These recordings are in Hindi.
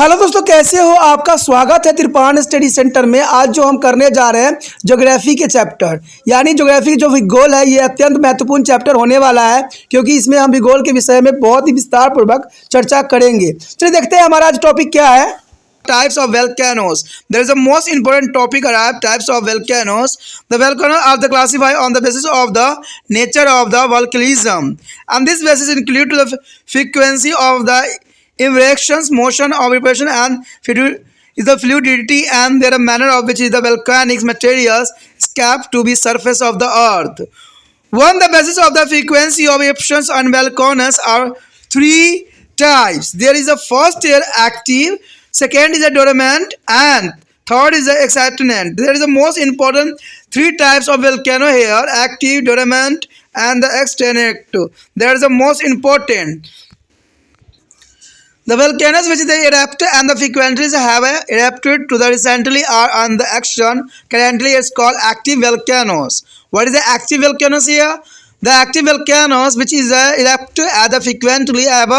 हेलो दोस्तों, कैसे हो? आपका स्वागत है त्रिपाण स्टडी सेंटर में। आज जो हम करने जा रहे हैं ज्योग्राफी के चैप्टर यानी ज्योग्राफी जो भूगोल है, ये अत्यंत महत्वपूर्ण चैप्टर होने वाला है क्योंकि इसमें हम भूगोल के विषय में बहुत ही विस्तार पूर्वक चर्चा करेंगे। चलिए देखते हैं हमारा आज टॉपिक क्या है। Types of volcanoes. There is a most important topic arrived. Types of volcanoes. The volcanoes are classified on the basis of the nature of the volcanism, and this basis include the frequency of the eruptions, motion of eruption, and is the fluidity and their manner of which is the volcanic materials escape to be surface of the earth. One, the basis of the frequency of eruptions and volcanoes are three types. There is a first tier active, second is a dormant, and third is the excitant. There is the most important three types of volcano here: active, dormant, and the excitant. There is the most important. The volcanoes which they erupt and the frequencies have erupted to the recently are on the action. Currently it's called active volcanoes. What is the active volcanoes here? The active volcanoes which is erupted and the frequently have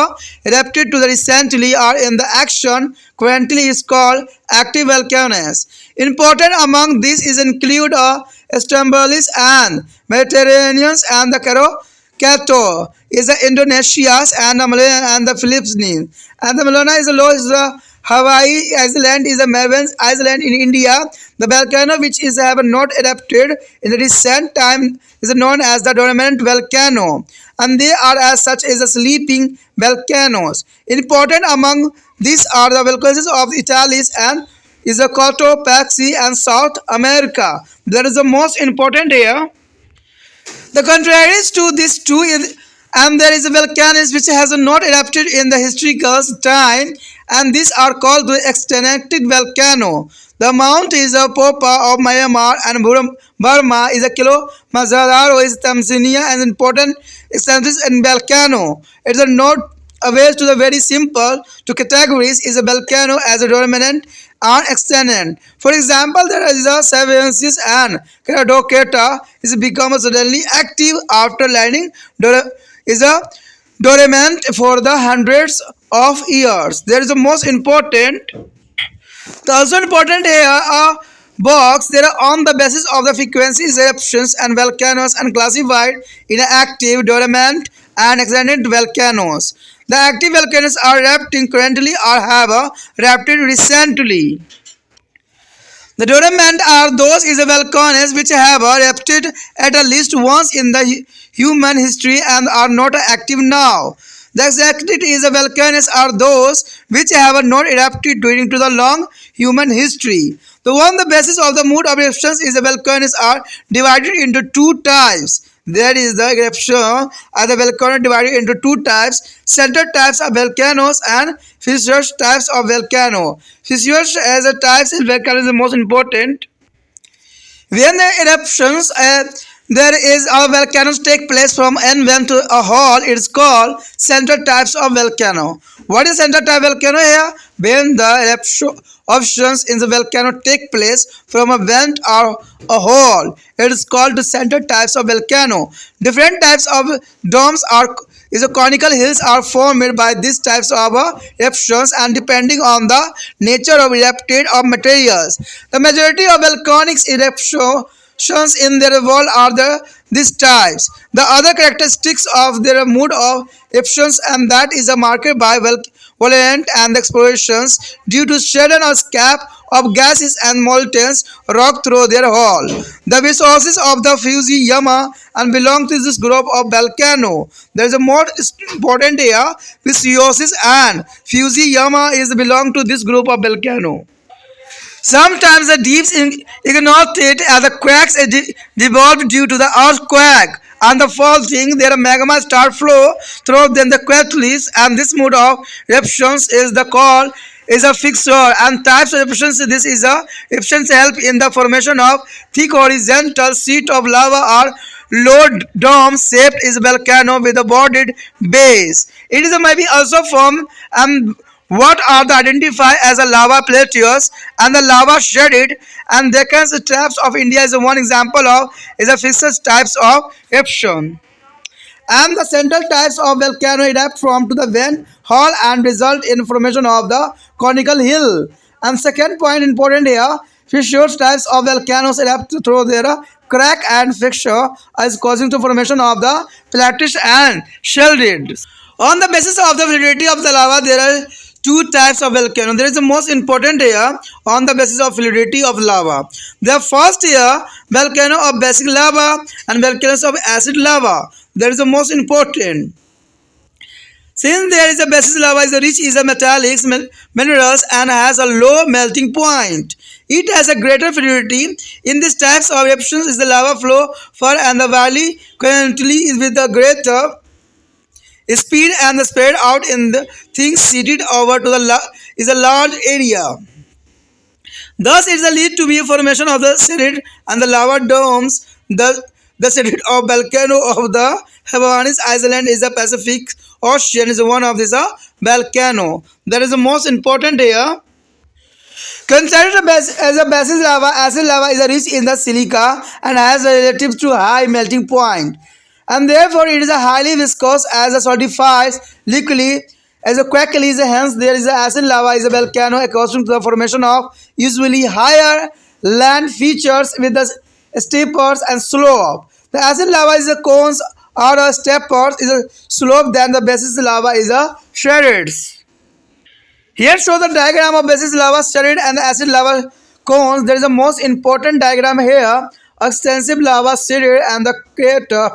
erupted to the recently are in the action. Currently is called active volcanoes. Important among these is include Stromboli's and Mediterranean and the Kato is the Indonesia's and the Malayan and the Philippines. And the Malona is the low is the Hawaii Island is the Melbourne Island in India. The volcano which is have not erupted in the recent time is known as the dormant volcano, and they are as such as the sleeping volcanoes. Important among these are the volcanoes of Italy and is the Cotopaxi and South America. That is the most important here. The contraries to these two is, and there is a volcanoes which has not erupted in the historical time, and these are called the extincted volcano. The mount is a Popa of Myanmar and Burma is a Kilimanjaro is Tanzania and important extensions in volcano. It is a not a way to the very simple to categories is a volcano as a dominant and extended. For example, there is a Savansis and Krakatoa is become suddenly active after landing is a dormant for the hundreds of years. There is the most important. The also important here are box. They are on the basis of the frequencies, eruptions, and volcanoes and classified in active, dormant, and extended volcanoes. The active volcanoes are erupting currently or have erupted recently. The dormant are those is volcanoes which have erupted at least once in the human history and are not active now. The excited is volcanoes are those which have not erupted during to the long human history. The one the basis of the mood of eruptions is the volcanoes are divided into two types. There is the eruption of the volcano divided into two types: center types of volcanoes and fissure types of volcano. Fissure as a types of volcano is the most important. When the eruptions there is a volcanoes take place from an vent to a hole, it's called center types of volcano. What is center type volcano here? When the eruptions in the volcano take place from a vent or a hole, it is called the center types of volcano. Different types of domes are is a conical hills are formed by these types of eruptions, and depending on the nature of erupted of materials. The majority of volcanic eruptions in their wall are these types. The other characteristics of their mode of eruptions and that is a marked by violent and explosions due to sudden escape of gases and molten rock through their hole. The resources of the Fusiyama and belong to this group of volcano. There is a more important here. Resources and Fusiyama is belong to this group of volcano. Sometimes the deeps ignited as the cracks devolved due to the earthquake and the faulting. Their magma start flow through them the craterlets, and this mode of eruptions is the call is a fixture and types of eruptions. This is a eruptions help in the formation of thick horizontal sheet of lava or low dome shaped is volcano with a boarded base. It is maybe also formed what are the identified as a lava plateaus and the lava shaded and Deccan's traps of India is one example of is a fixed types of eruption. And the central types of volcano erupt from to the vent hall and result in formation of the conical hill. And second point important here, fissures types of volcanoes erupt through their crack and fissure is causing the formation of the plateaus and shielded. On the basis of the fluidity of the lava, there are two types of volcano. There is the most important here on the basis of fluidity of lava. The first here, volcano of basic lava and volcanoes of acid lava. That is the most important. Since there is a basis lava is rich in metallics, minerals and has a low melting point. It has a greater fluidity. In these types of eruptions is the lava flow far and the valley currently is with a greater speed and the spread out in the things seated over to the is a large area. Thus, it is a lead to be a formation of the serrate and the lava domes. The serrate of volcano of the Havanis Island is a Pacific Ocean is one of these volcano. That is the most important here. Considered as a basis lava, acid lava is rich in the silica and has a relative to high melting point, and therefore it is a highly viscous as a solidifies liquidly as a quickly. Hence, there is a acid lava is a volcano accustomed to the formation of usually higher land features with the steppers and slope. The acid lava is a cones or a steppers is a slope than the basis lava is a shredded. Here show the diagram of basis lava, shredded and the acid lava cones. There is a most important diagram here. Extensive lava, shredded and the crater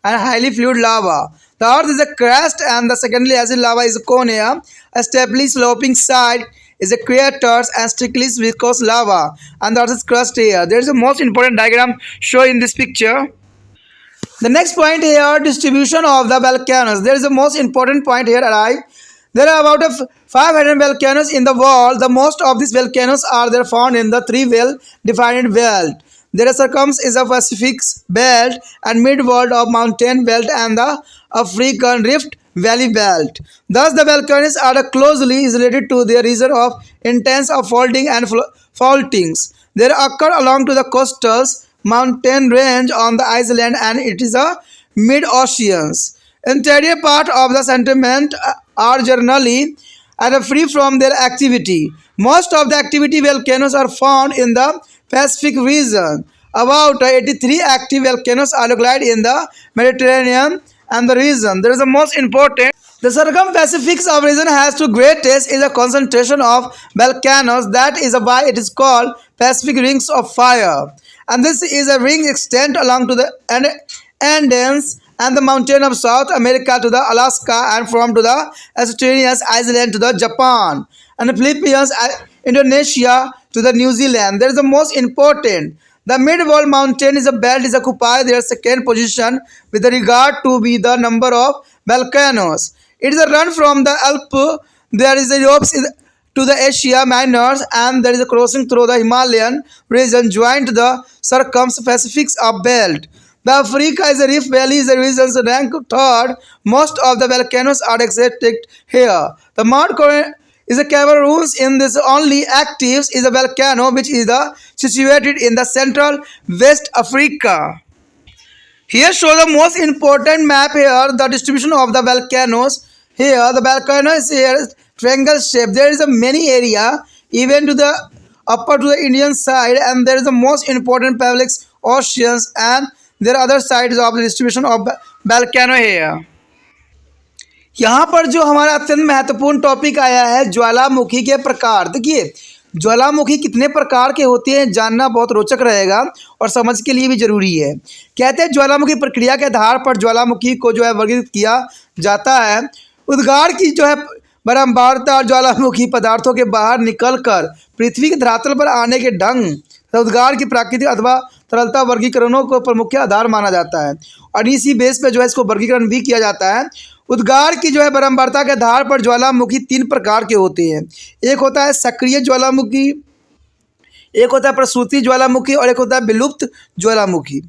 and highly fluid lava. The earth is a crust and the secondly acid lava is a cone here. A steeply sloping side is a craters and strictly viscous lava and the earth is crust here. There is a most important diagram shown in this picture. The next point here, distribution of the volcanoes. There is a most important point here arrive. There are about 500 volcanoes in the world. The most of these volcanoes are there found in the three well-defined belt. There are circums is a Pacific belt and mid-world of mountain belt and the African Rift Valley belt. Thus, the volcanoes are closely related to their region of intense folding and faultings. They occur along to the coastal mountain range on the island and it is a mid-oceans. Interior part of the sediment are generally and free from their activity. Most of the activity volcanoes are found in the Pacific region. About 83 active volcanoes are located in the Mediterranean and the region. There is the most important. The circum-Pacific region has two greatest is a concentration of volcanoes. That is why it is called Pacific Rings of Fire. And this is a ring extend along to the Andes and the mountain of South America to the Alaska and from to the Australian island to the Japan and the Philippines, Indonesia to the New Zealand. There is the most important. The mid-world mountain is a belt is occupy their second position with regard to be the number of volcanoes. It is a run from the Alps. There is a Europe to the Asia Minor and there is a crossing through the Himalayan region joined to the circum-Pacific belt. The Africa is a Rift Valley is a region ranked third. Most of the volcanoes are exotic here. The Mount is a Cameroons in this only active is a volcano which is situated in the central West Africa. Here show the most important map here, the distribution of the volcanoes. Here the volcano is here triangle shape. There is a many area even to the upper to the Indian side and there is the most important public oceans and there are other sides of the distribution of volcano here. यहाँ पर जो हमारा अत्यंत महत्वपूर्ण टॉपिक आया है ज्वालामुखी के प्रकार। देखिए ज्वालामुखी कितने प्रकार के होते हैं जानना बहुत रोचक रहेगा और समझ के लिए भी जरूरी है। कहते हैं ज्वालामुखी प्रक्रिया के आधार पर ज्वालामुखी को जो है वर्गीकृत किया जाता है। उद्गार की जो है बारंबारता और ज्वालामुखी पदार्थों के बाहर निकलकर पृथ्वी के धरातल पर आने के ढंग उद्गार की प्राकृतिक अथवा तरलता वर्गीकरणों को प्रमुख आधार माना जाता है और इसी बेस पे जो है इसको वर्गीकरण भी किया जाता है। उद्गार की जो है बारंबारता के आधार पर ज्वालामुखी तीन प्रकार के होते हैं। एक होता है सक्रिय ज्वालामुखी, एक होता है प्रसूति ज्वालामुखी और एक होता है विलुप्त ज्वालामुखी।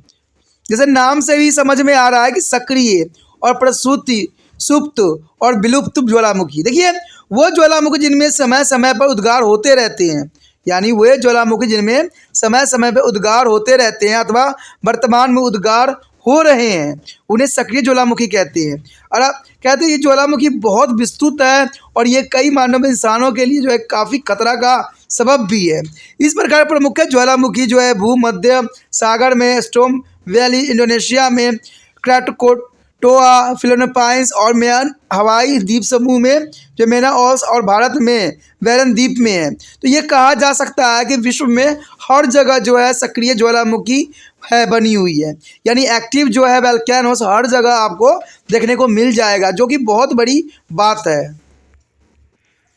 जैसे नाम से भी समझ में आ रहा है कि सक्रिय और प्रसूति सुप्त और विलुप्त ज्वालामुखी। देखिए वो ज्वालामुखी जिनमें समय समय पर उद्गार होते रहते हैं, यानी वे ज्वालामुखी जिनमें समय समय पर उद्गार होते रहते हैं अथवा वर्तमान में उद्गार हो रहे हैं उन्हें सक्रिय ज्वालामुखी कहते हैं। और आप कहते हैं ये ज्वालामुखी बहुत विस्तृत है और ये कई मानव इंसानों के लिए जो है काफ़ी खतरा का सबब भी है। इस प्रकार प्रमुख ज्वालामुखी जो है भूमध्य सागर में स्टोम वैली इंडोनेशिया में, क्राटोकोटोआ फिलिपाइंस और म्यान हवाई द्वीप समूह में, जो मेनाओस और भारत में वैरन द्वीप में है। तो ये कहा जा सकता है कि विश्व में हर जगह जो है सक्रिय ज्वालामुखी है बनी हुई है, यानी एक्टिव जो है वोल्केनोस हर जगह आपको देखने को मिल जाएगा, जो कि बहुत बड़ी बात है।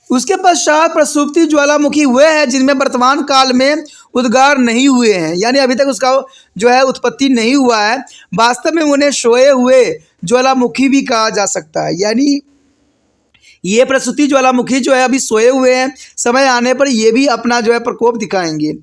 उसके पश्चात प्रसुप्ति ज्वालामुखी वे हैं जिनमें वर्तमान काल में उद्गार नहीं हुए हैं, यानी अभी तक उसका जो है उत्पत्ति नहीं हुआ है। वास्तव में उन्हें सोए हुए ज्वालामुखी भी कहा जा सकता है, यानी ये प्रसूति ज्वालामुखी जो है अभी सोए हुए हैं, समय आने पर ये भी अपना जो है प्रकोप दिखाएंगे।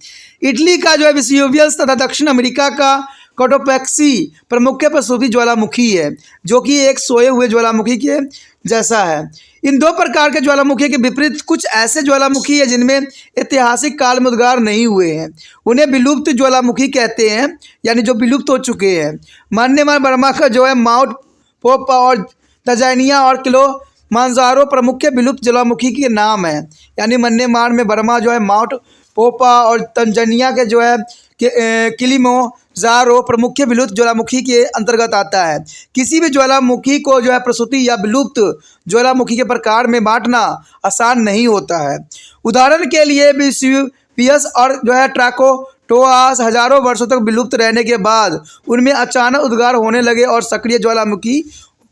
इटली का जो है वेसुवियस तथा दक्षिण अमेरिका का कोटोपैक्सी प्रमुख प्रसूति ज्वालामुखी है, जो कि एक सोए हुए ज्वालामुखी के जैसा है। इन दो प्रकार के ज्वालामुखी के विपरीत कुछ ऐसे ज्वालामुखी है जिनमें ऐतिहासिक काल में उद्गार नहीं हुए हैं, उन्हें विलुप्त ज्वालामुखी कहते हैं, यानी जो विलुप्त हो चुके हैं। म्यांमार बर्मा का जो है माउंट पोपा और तंजानिया और किलिमांजारो प्रमुख विलुप्त ज्वालामुखी के नाम है, यानी म्यांमार में बर्मा जो है माउंट पोपा और तंजानिया के जो है किलिमांजारो प्रमुख विलुप्त ज्वालामुखी के अंतर्गत आता है। किसी भी ज्वालामुखी को जो है प्रसूति या विलुप्त ज्वालामुखी के प्रकार में बांटना आसान नहीं होता है। उदाहरण के लिए वेसुवियस और जो है क्राटोकोटोआ हजारों वर्षों तक विलुप्त रहने के बाद उनमें अचानक उद्गार होने लगे और सक्रिय ज्वालामुखी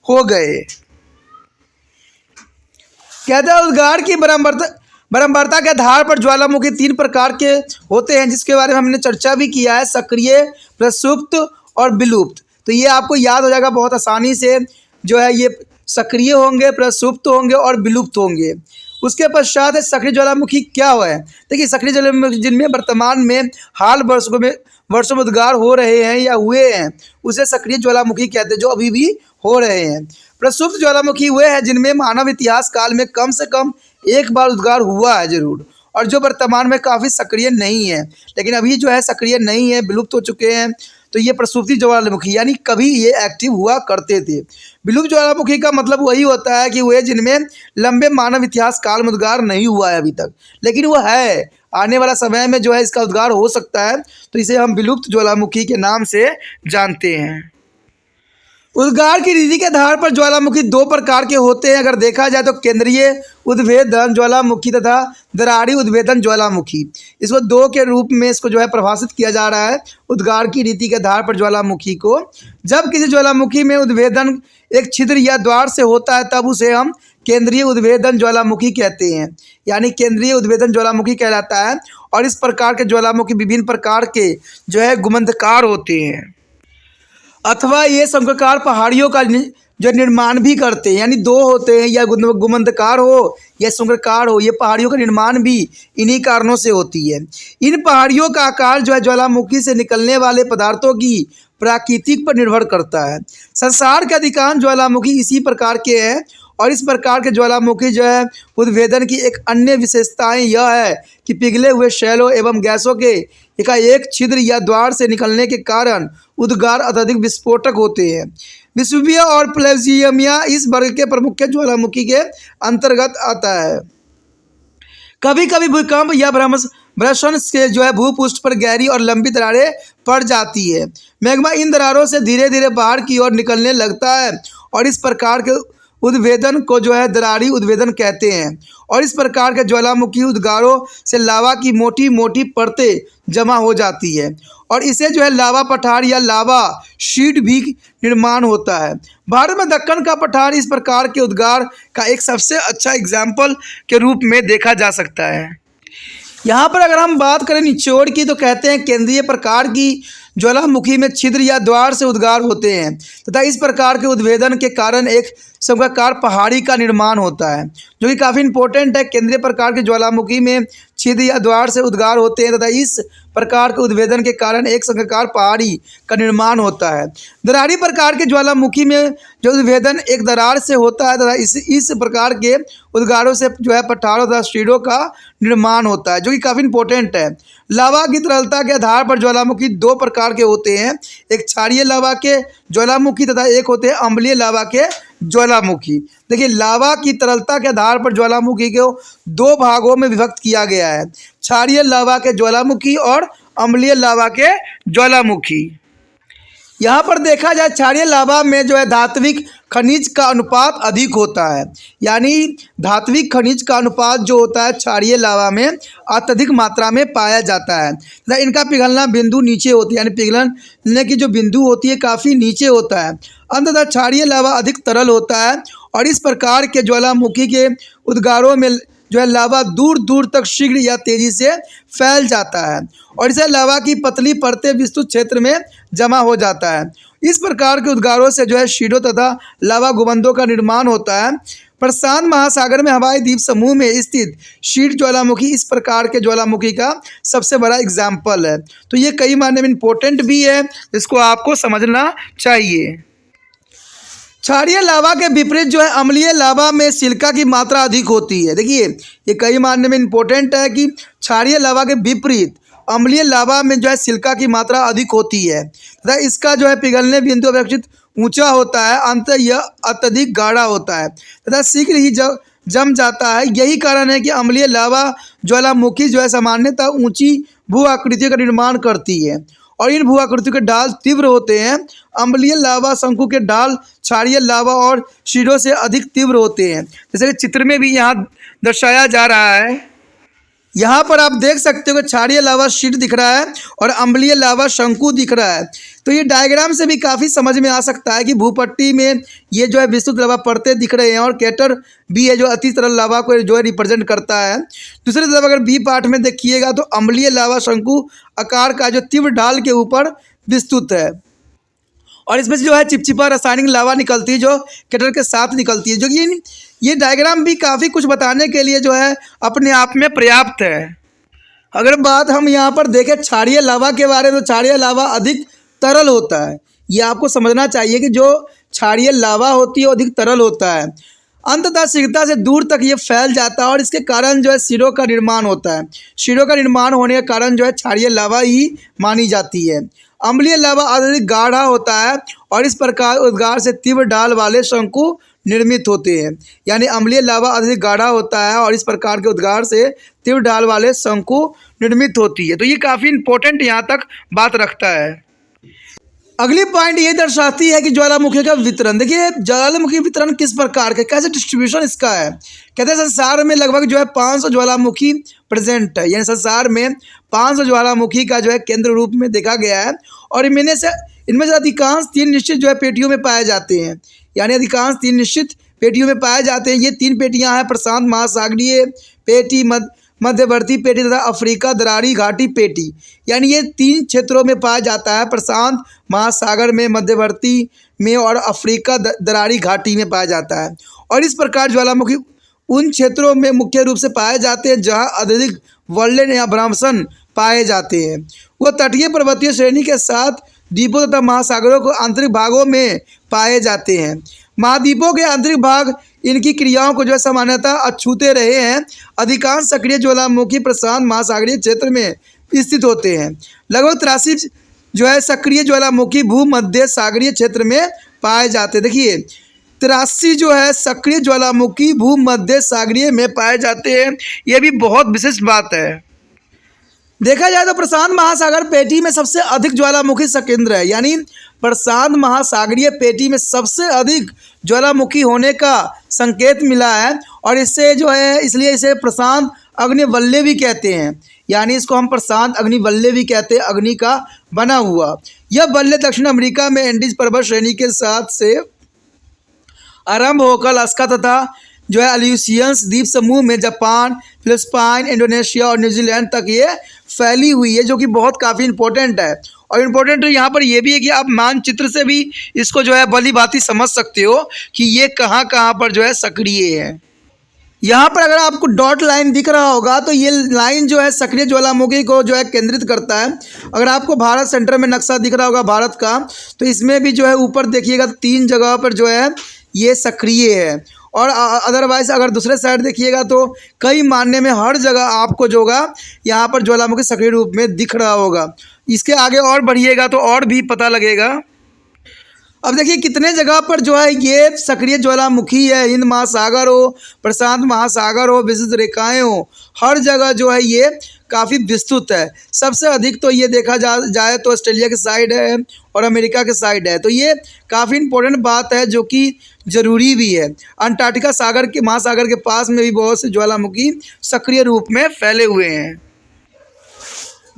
हो गए। कहते हैं उद्गार की बारंबारता के आधार पर ज्वालामुखी 3 प्रकार के होते हैं, जिसके बारे में हमने चर्चा भी किया है, सक्रिय, प्रसुप्त और विलुप्त। तो ये आपको याद हो जाएगा बहुत आसानी से, जो है ये सक्रिय होंगे, प्रसुप्त होंगे और विलुप्त होंगे। उसके पश्चात सक्रिय ज्वालामुखी क्या है? देखिए सक्रिय ज्वालामुखी जिनमें वर्तमान में हाल वर्षों में उद्गार हो रहे हैं या हुए हैं, उसे सक्रिय ज्वालामुखी कहते हैं, जो अभी भी हो रहे हैं। प्रसुप्त ज्वालामुखी वे हैं जिनमें मानव इतिहास काल में कम से कम एक बार उद्गार हुआ है जरूर, और जो वर्तमान में काफ़ी सक्रिय नहीं है, लेकिन अभी जो है सक्रिय नहीं है, विलुप्त हो चुके हैं। तो ये प्रसुप्ति ज्वालामुखी, यानी कभी ये एक्टिव हुआ करते थे। विलुप्त ज्वालामुखी का मतलब वही होता है कि वे जिनमें लंबे मानव इतिहास काल में उद्गार नहीं हुआ है अभी तक, लेकिन वह है, आने वाला समय में जो है इसका उद्गार हो सकता है, तो इसे हम विलुप्त ज्वालामुखी के नाम से जानते हैं। उद्गार की रीति के आधार पर ज्वालामुखी 2 प्रकार के होते हैं। अगर देखा जाए तो केंद्रीय उद्भेदन ज्वालामुखी तथा दरारी उद्भेदन ज्वालामुखी, इसको 2 के रूप में इसको जो है परिभाषित किया जा रहा है उद्गार की रीति के आधार पर ज्वालामुखी को। जब किसी ज्वालामुखी में उद्भेदन एक छिद्र या द्वार से होता है तब उसे हम केंद्रीय उद्भेदन ज्वालामुखी कहते हैं, यानी केंद्रीय उद्भेदन ज्वालामुखी कहलाता है। और इस प्रकार के ज्वालामुखी विभिन्न प्रकार के जो है गुमंदकार होते हैं, अथवा ये शंकुकार पहाड़ियों का जो निर्माण भी करते हैं, यानी 2 होते हैं, या गुमंदकार हो या शंकुकार हो, ये पहाड़ियों का निर्माण भी इन्हीं कारणों से होती है। इन पहाड़ियों का आकार जो है ज्वालामुखी से निकलने वाले पदार्थों की प्राकृतिक पर निर्भर करता है। संसार के अधिकांश ज्वालामुखी इसी प्रकार के हैं, और इस प्रकार के ज्वालामुखी जो है उद्भेदन की एक अन्य विशेषताएं यह है कि पिघले हुए शैलों एवं गैसों के एक छिद्र या द्वार से निकलने के कारण उद्गार अत्यधिक विस्फोटक होते हैं। वेसुवियस और प्लेजियमिया इस वर्ग के प्रमुख ज्वालामुखी के अंतर्गत आता है। कभी कभी भूकंप या भ्रमण से जो है भूपृष्ठ पर गहरी और लंबी दरारें पड़ जाती है। मैग्मा इन दरारों से धीरे धीरे बाहर की ओर निकलने लगता है, और इस प्रकार के उद्भेदन को जो है दरारी उद्भेदन कहते हैं। और इस प्रकार के ज्वालामुखी उद्गारों से लावा की मोटी मोटी परतें जमा हो जाती है, और इसे जो है लावा पठार या लावा शीट भी निर्माण होता है। भारत में दक्कन का पठार इस प्रकार के उद्गार का एक सबसे अच्छा एग्जाम्पल के रूप में देखा जा सकता है। यहाँ पर अगर हम बात करें निचोड़ की, तो कहते हैं केंद्रीय प्रकार की ज्वालामुखी में छिद्र या द्वार से उद्गार होते हैं तथा इस प्रकार के उद्भेदन के कारण एक शंकुकार पहाड़ी का निर्माण होता है, जो कि काफ़ी इंपॉर्टेंट है। केंद्रीय प्रकार के ज्वालामुखी में छिद्र या द्वार से उद्गार होते हैं तथा इस प्रकार के उद्भेदन के कारण एक संघाकार पहाड़ी का निर्माण होता है। दरारी प्रकार के ज्वालामुखी में जो उद्भेदन एक दरार से होता है तथा इस प्रकार के उद्गारों से जो है पठारों तथा शीरों का निर्माण होता है, जो कि काफ़ी इंपॉर्टेंट है। लावा की तरलता के आधार पर ज्वालामुखी दो प्रकार के होते हैं, एक क्षारीय लावा के ज्वालामुखी तथा एक होते हैं अम्लीय लावा के ज्वालामुखी। देखिए, लावा की तरलता के आधार पर ज्वालामुखी को दो भागों में विभक्त किया गया है, क्षारीय लावा के ज्वालामुखी और अम्लीय लावा के ज्वालामुखी। यहाँ पर देखा जाए क्षारीय लावा में जो है धात्विक खनिज का अनुपात अधिक होता है, यानी धात्विक खनिज का अनुपात जो होता है क्षारीय लावा में अत्यधिक मात्रा में पाया जाता है तथा इनका पिघलना बिंदु नीचे होती है, यानी पिघलने की जो बिंदु होती है काफ़ी नीचे होता है। अंततः क्षारीय लावा अधिक तरल होता है और इस प्रकार के ज्वालामुखी के उद्गारों में जो है लावा दूर दूर तक शीघ्र या तेज़ी से फैल जाता है और इसे लावा की पतली परतें विस्तृत क्षेत्र में जमा हो जाता है। इस प्रकार के उद्गारों से जो है शीरों तथा लावा गुंबदों का निर्माण होता है। प्रशांत महासागर में हवाई द्वीप समूह में स्थित शीर ज्वालामुखी इस प्रकार के ज्वालामुखी का सबसे बड़ा एग्जाम्पल है। तो ये कई मायने में इम्पोर्टेंट भी है, इसको आपको समझना चाहिए। क्षारीय लावा के विपरीत जो है अम्लीय लावा में सिलिका की मात्रा अधिक होती है। देखिए, ये कई मायने में इम्पोर्टेंट है कि क्षारीय लावा के विपरीत अम्लीय लावा में जो है सिलिका की मात्रा अधिक होती है तथा इसका जो है पिघलने बिंदु अपेक्षित ऊंचा होता है, अंततः यह अत्यधिक गाढ़ा होता है तथा शीघ्र ही जम जाता है। यही कारण है कि अम्लीय लावा ज्वालामुखी जो है सामान्यतः ऊंची भू आकृतियों का निर्माण करती है और इन भू आकृतियों के ढाल तीव्र होते हैं। अम्लीय लावा शंकु के ढाल क्षारीय लावा और शीरों से अधिक तीव्र होते हैं, जैसे कि चित्र में भी यहाँ दर्शाया जा रहा है। यहाँ पर आप देख सकते हो कि क्षारीय लावा शीट दिख रहा है और अम्लीय लावा शंकु दिख रहा है। तो ये डायग्राम से भी काफ़ी समझ में आ सकता है कि भूपट्टी में ये जो है विस्तृत लावा परतें दिख रहे हैं और केटर भी है जो अति तरल लावा को जो है रिप्रेजेंट करता है। दूसरी तरफ अगर बी पार्ट में देखिएगा तो अम्लीय लावा शंकु आकार का जो तीव्र ढाल के ऊपर विस्तृत है और इसमें से जो है चिपचिपा रासायनिक लावा निकलती है जो केटर के साथ निकलती है, जो कि ये डायग्राम भी काफ़ी कुछ बताने के लिए जो है अपने आप में पर्याप्त है। अगर बात हम यहाँ पर देखें क्षारीय लावा के बारे में, तो क्षारीय लावा अधिक तरल होता है। ये आपको समझना चाहिए कि जो क्षारीय लावा होती है वो अधिक तरल होता है, अंततः शीघ्रता से दूर तक ये फैल जाता है और इसके कारण जो है शीरों का निर्माण होता है। शीरों का निर्माण होने के कारण जो है क्षारीय लावा ही मानी जाती है। अम्लीय लावा अत्यधिक गाढ़ा होता है और इस प्रकार उद्गार से तीव्र ढाल वाले शंकु निर्मित होते हैं, यानी अम्लीय लावा अधिक गाढ़ा होता है और इस प्रकार के उद्गार से तीव्र ढाल वाले शंकु निर्मित होती है। तो ये काफ़ी इंपॉर्टेंट यहाँ तक बात रखता है। अगली पॉइंट ये दर्शाती है कि ज्वालामुखी का वितरण। देखिए, ज्वालामुखी वितरण किस प्रकार का, कैसे डिस्ट्रीब्यूशन इसका है। कहते हैं संसार में लगभग जो है 500 ज्वालामुखी प्रेजेंट है, यानी संसार में 500 ज्वालामुखी का जो है केंद्र रूप में देखा गया है और इनमें से अधिकांश 3 निश्चित जो है पेटियों में पाए जाते हैं, यानी अधिकांश 3 निश्चित पेटियों में पाए जाते हैं। ये 3 पेटियां हैं, प्रशांत महासागरीय पेटी, मध्यवर्ती पेटी तथा अफ्रीका दरारी घाटी पेटी, यानी ये 3 क्षेत्रों में पाया जाता है, प्रशांत महासागर में, मध्यवर्ती में और अफ्रीका दरारी घाटी में पाया जाता है। और इस प्रकार ज्वालामुखी उन क्षेत्रों में मुख्य रूप से पाए जाते हैं जहां अत्यधिक वर्लन या भ्रंशन पाए जाते हैं। वह तटीय पर्वतीय श्रेणी के साथ द्वीपों तथा महासागरों को आंतरिक भागों में पाए जाते हैं। महाद्वीपों के आंतरिक भाग इनकी क्रियाओं को जो है सामान्यतः अछूते रहे हैं। अधिकांश सक्रिय ज्वालामुखी प्रशांत महासागरीय क्षेत्र में स्थित होते हैं। लगभग 83 जो है सक्रिय ज्वालामुखी भूमध्य सागरीय क्षेत्र में पाए जाते हैं। देखिए, 83 जो है सक्रिय ज्वालामुखी भूमध्य सागरीय में पाए जाते हैं, ये भी बहुत विशिष्ट बात है। देखा जाए तो प्रशांत महासागर पेटी में सबसे अधिक ज्वालामुखी सकेंद्र है, यानी प्रशांत महासागरीय पेटी में सबसे अधिक ज्वालामुखी होने का संकेत मिला है और इससे जो है इसलिए इसे प्रशांत अग्निवलय भी कहते हैं, यानी इसको हम प्रशांत अग्निवलय भी कहते हैं, अग्नि का बना हुआ। यह वलय दक्षिण अमेरिका में एंडीज पर्वत श्रेणी के साथ से आरंभ होकर अलास्का तथा जो है अल्यूसियंस द्वीप समूह में जापान, फिलिपाइन, इंडोनेशिया और न्यूजीलैंड तक ये फैली हुई है, जो कि बहुत काफ़ी इंपॉर्टेंट है। और इम्पोर्टेंट यहाँ पर यह भी है कि आप मानचित्र से भी इसको जो है भली भांति समझ सकते हो कि ये कहाँ कहाँ पर जो है सक्रिय है। यहाँ पर अगर आपको डॉट लाइन दिख रहा होगा तो ये लाइन जो है सक्रिय ज्वालामुखी को जो है केंद्रित करता है। अगर आपको भारत सेंटर में नक्शा दिख रहा होगा भारत का, तो इसमें भी जो है ऊपर देखिएगा तो 3 जगह पर जो है ये सक्रिय है। और अदरवाइज अगर दूसरे साइड देखिएगा तो कई मायने में हर जगह आपको जो होगा यहाँ पर ज्वालामुखी सक्रिय रूप में दिख रहा होगा। इसके आगे और बढ़िएगा तो और भी पता लगेगा। अब देखिए कितने जगह पर जो है ये सक्रिय ज्वालामुखी है, हिंद महासागर हो, प्रशांत महासागर हो, विशिष्ट रेखाएं हो, हर जगह जो है ये काफ़ी विस्तृत है। सबसे अधिक तो ये देखा जाए तो ऑस्ट्रेलिया के साइड है और अमेरिका के साइड है, तो ये काफ़ी इम्पोर्टेंट बात है जो कि ज़रूरी भी है। अंटार्कटिका सागर के महासागर के पास में भी बहुत से ज्वालामुखी सक्रिय रूप में फैले हुए हैं।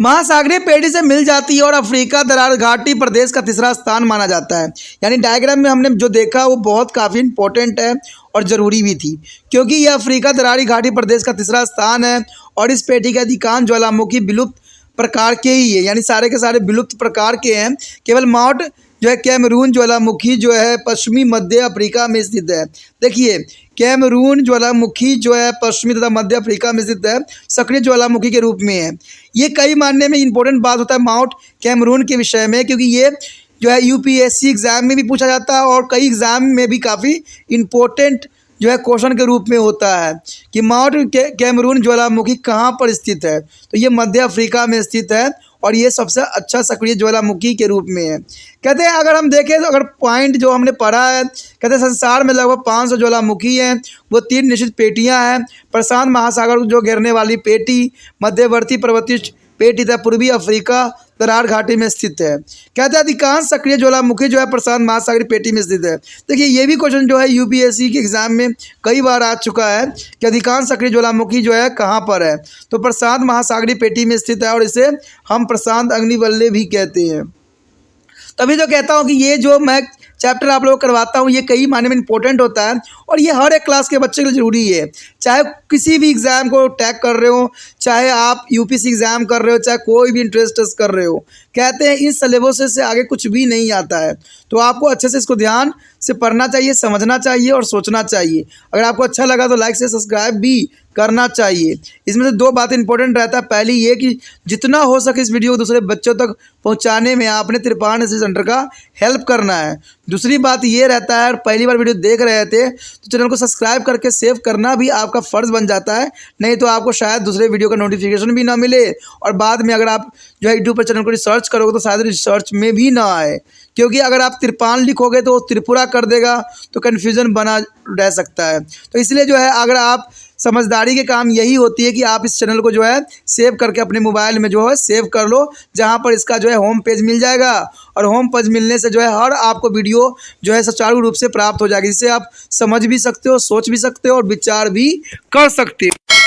महासागरीय पेड़ी से मिल जाती है और अफ्रीका दरार घाटी प्रदेश का तीसरा स्थान माना जाता है। यानी डायग्राम में हमने जो देखा वो बहुत काफ़ी इंपॉर्टेंट है और ज़रूरी भी थी, क्योंकि यह अफ्रीका दरारी घाटी प्रदेश का तीसरा स्थान है और इस पेटी के अधिकांश ज्वालामुखी विलुप्त प्रकार के ही है, यानी सारे के सारे विलुप्त प्रकार के हैं। केवल माउंट जो है कैमरून ज्वालामुखी जो है पश्चिमी मध्य अफ्रीका में स्थित है। देखिए कैमरून ज्वालामुखी जो है पश्चिमी तथा मध्य अफ्रीका में स्थित है, सक्रिय ज्वालामुखी के रूप में है। ये कई मानने में इंपॉर्टेंट बात होता है माउंट कैमरून के विषय में, क्योंकि ये जो है यूपीएससी एग्ज़ाम में भी पूछा जाता है और कई एग्ज़ाम में भी काफ़ी इम्पोर्टेंट जो है क्वेश्चन के रूप में होता है कि माउंट कैमरून ज्वालामुखी कहाँ पर स्थित है। तो ये मध्य अफ्रीका में स्थित है और ये सबसे अच्छा सक्रिय ज्वालामुखी के रूप में है। कहते हैं अगर हम देखें तो अगर पॉइंट जो हमने पढ़ा है, कहते हैं संसार में लगभग 500 ज्वालामुखी हैं। वो 3 निश्चित पेटियां हैं, प्रशांत महासागर को जो घेरने वाली पेटी, मध्यवर्ती पर्वतीय पेटी तथा पूर्वी अफ्रीका दरार घाटी में स्थित है। कहते हैं अधिकांश सक्रिय ज्वालामुखी जो है प्रशांत महासागरीय पेटी में स्थित है। देखिए ये भी क्वेश्चन जो है यूपीएससी के एग्जाम में कई बार आ चुका है कि अधिकांश सक्रिय ज्वालामुखी जो है कहाँ पर है, तो प्रशांत महासागरीय पेटी में स्थित है और इसे हम प्रशांत अग्निवलय भी कहते हैं। तभी तो कहता हूँ कि ये जो मैं चैप्टर आप लोगों को करवाता हूँ ये कई मायने में इंपॉर्टेंट होता है और ये हर एक क्लास के बच्चे के लिए ज़रूरी है। चाहे किसी भी एग्ज़ाम को टैग कर रहे हो, चाहे आप यूपीएससी एग्ज़ाम कर रहे हो, चाहे कोई भी इंट्रेंस टेस्ट कर रहे हो, कहते हैं इस सिलेबस से आगे कुछ भी नहीं आता है। तो आपको अच्छे से इसको ध्यान से पढ़ना चाहिए, समझना चाहिए और सोचना चाहिए। अगर आपको अच्छा लगा तो लाइक से सब्सक्राइब भी करना चाहिए। इसमें से 2 बातें इंपॉर्टेंट रहता है। पहली ये कि जितना हो सके इस वीडियो को दूसरे बच्चों तक पहुंचाने में आपने त्रिपाण सेंटर का हेल्प करना है। दूसरी बात ये रहता है पहली बार वीडियो देख रहे थे तो चैनल को सब्सक्राइब करके सेव करना भी आपका फ़र्ज़ बन जाता है, नहीं तो आपको शायद दूसरे वीडियो का नोटिफिकेशन भी ना मिले और बाद में अगर आप जो है यूट्यूब पर चैनल को रिसर्च करोगे तो शायद रिसर्च में भी ना आए, क्योंकि अगर आप त्रिपाण लिखोगे तो वो त्रिपुरा कर देगा तो कन्फ्यूज़न बना रह सकता है। तो इसलिए जो है अगर आप समझदारी के काम यही होती है कि आप इस चैनल को जो है सेव करके अपने मोबाइल में जो है सेव कर लो, जहां पर इसका जो है होम पेज मिल जाएगा और होम पेज मिलने से जो है हर आपको वीडियो जो है सुचारू रूप से प्राप्त हो जाएगी, जिससे आप समझ भी सकते हो, सोच भी सकते हो और विचार भी कर सकते हो।